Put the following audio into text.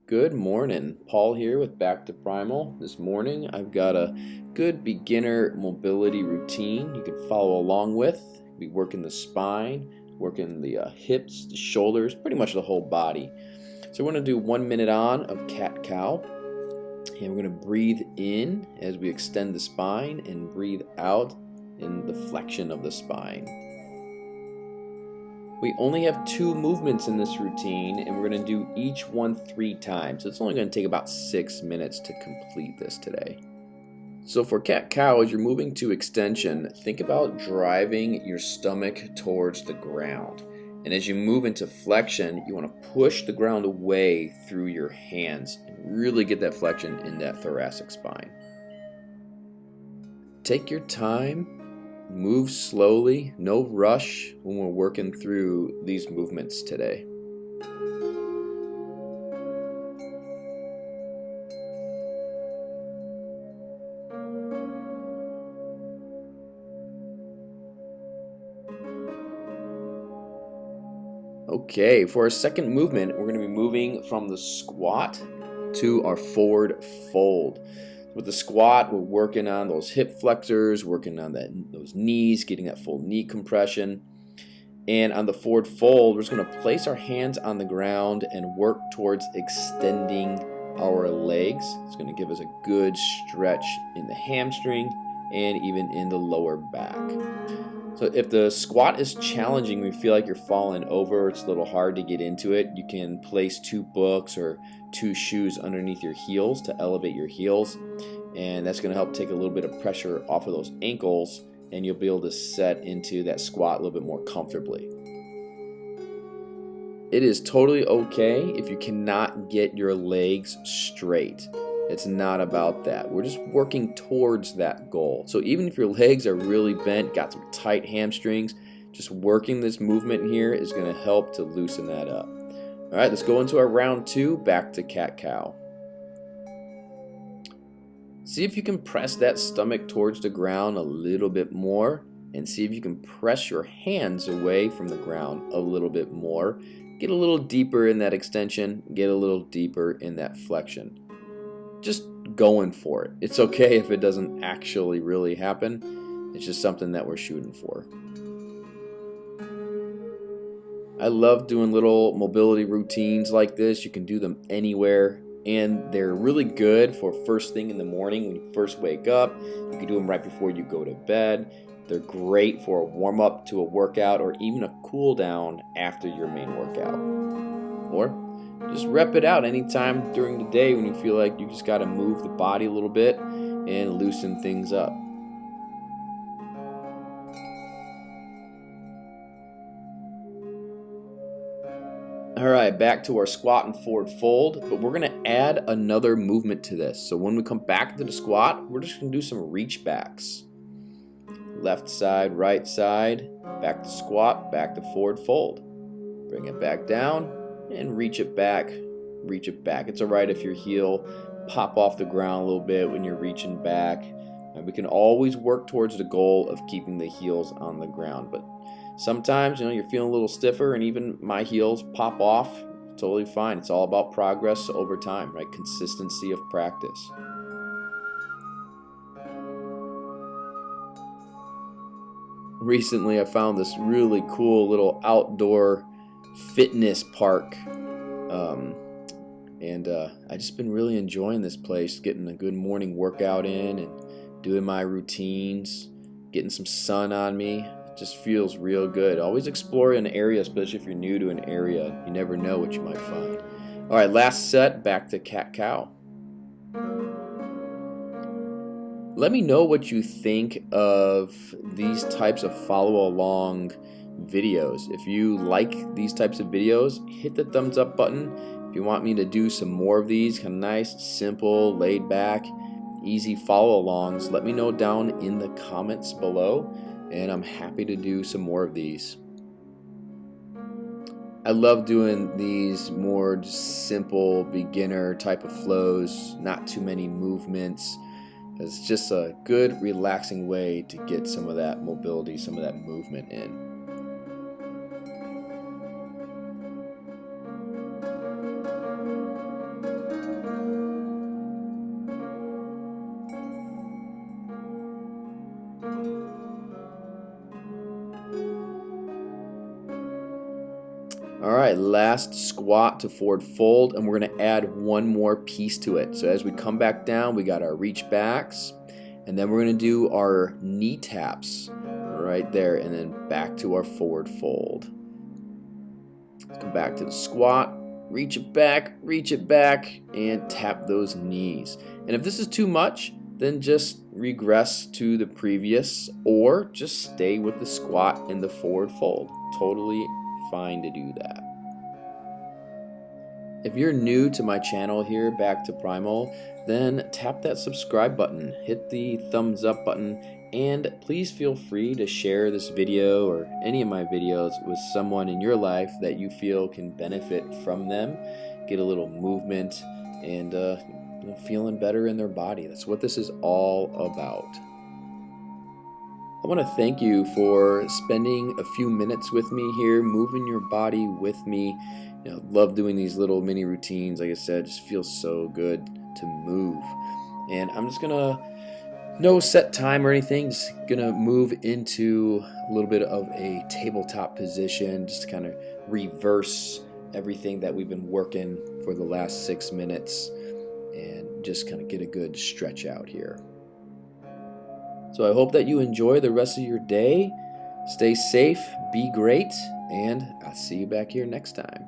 Good morning. Paul here with Back to Primal. This morning I've got a good beginner mobility routine you can follow along with. You'll be working the spine, working the hips, the shoulders, pretty much the whole body. So we're going to do 1 minute on of cat-cow. And we're going to breathe in as we extend the spine and breathe out in the flexion of the spine. We only have 2 movements in this routine, and we're going to do each one 3 times. So it's only going to take about 6 minutes to complete this today. So for cat-cow, as you're moving to extension, think about driving your stomach towards the ground. And as you move into flexion, you want to push the ground away through your hands and really get that flexion in that thoracic spine. Take your time. Move slowly, no rush when we're working through these movements today. Okay, for our second movement, we're going to be moving from the squat to our forward fold. With the squat, we're working on those hip flexors, working on those knees, getting that full knee compression. And on the forward fold, we're just going to place our hands on the ground and work towards extending our legs. It's going to give us a good stretch in the hamstring and even in the lower back. So if the squat is challenging, we feel like you're falling over, it's a little hard to get into it, you can place 2 books or 2 shoes underneath your heels to elevate your heels, and that's going to help take a little bit of pressure off of those ankles, and you'll be able to set into that squat a little bit more comfortably. It is totally okay if you cannot get your legs straight. It's not about that. We're just working towards that goal. So even if your legs are really bent, got some tight hamstrings, just working this movement here is going to help to loosen that up. All right, let's go into our round 2, back to cat-cow. See if you can press that stomach towards the ground a little bit more, and see if you can press your hands away from the ground a little bit more. Get a little deeper in that extension, get a little deeper in that flexion. Just going for it. It's okay if it doesn't actually really happen. It's just something that we're shooting for. I love doing little mobility routines like this. You can do them anywhere, and they're really good for first thing in the morning when you first wake up. You can do them right before you go to bed. They're great for a warm-up to a workout or even a cool down after your main workout. Or just rep it out anytime during the day when you feel like you just got to move the body a little bit and loosen things up. Alright, back to our squat and forward fold, but we're going to add another movement to this. So when we come back to the squat, we're just going to do some reach backs. Left side, right side, back to squat, back to forward fold. Bring it back down and reach it back, reach it back. It's alright if your heel pop off the ground a little bit when you're reaching back. And we can always work towards the goal of keeping the heels on the ground, but sometimes, you're feeling a little stiffer and even my heels pop off. Totally fine. It's all about progress over time, right? Consistency of practice. Recently, I found this really cool little outdoor fitness park. I just been really enjoying this place, getting a good morning workout in and doing my routines, getting some sun on me. Just feels real good. Always explore an area, especially if you're new to an area. You never know what you might find. All right, last set, back to cat-cow. Let me know what you think of these types of follow-along videos. If you like these types of videos, hit the thumbs up button. If you want me to do some more of these, kind of nice, simple, laid back, easy follow-alongs, let me know down in the comments below. And I'm happy to do some more of these. I love doing these more simple beginner type of flows, not too many movements. It's just a good relaxing way to get some of that mobility, some of that movement in. Alright, last squat to forward fold, and we're going to add one more piece to it. So as we come back down, we got our reach backs, and then we're going to do our knee taps right there, and then back to our forward fold. Let's come back to the squat, reach it back, and tap those knees. And if this is too much, then just regress to the previous, or just stay with the squat and the forward fold. Totally fine to do that. If you're new to my channel here, Back to Primal, then tap that subscribe button, hit the thumbs up button, and please feel free to share this video or any of my videos with someone in your life that you feel can benefit from them, get a little movement, and feeling better in their body. That's what this is all about. I want to thank you for spending a few minutes with me here, moving your body with me. Love doing these little mini routines. Like I said, just feels so good to move. And I'm just gonna, no set time or anything, just gonna move into a little bit of a tabletop position, just to kind of reverse everything that we've been working for the last 6 minutes and just kind of get a good stretch out here. So I hope that you enjoy the rest of your day. Stay safe, be great, and I'll see you back here next time.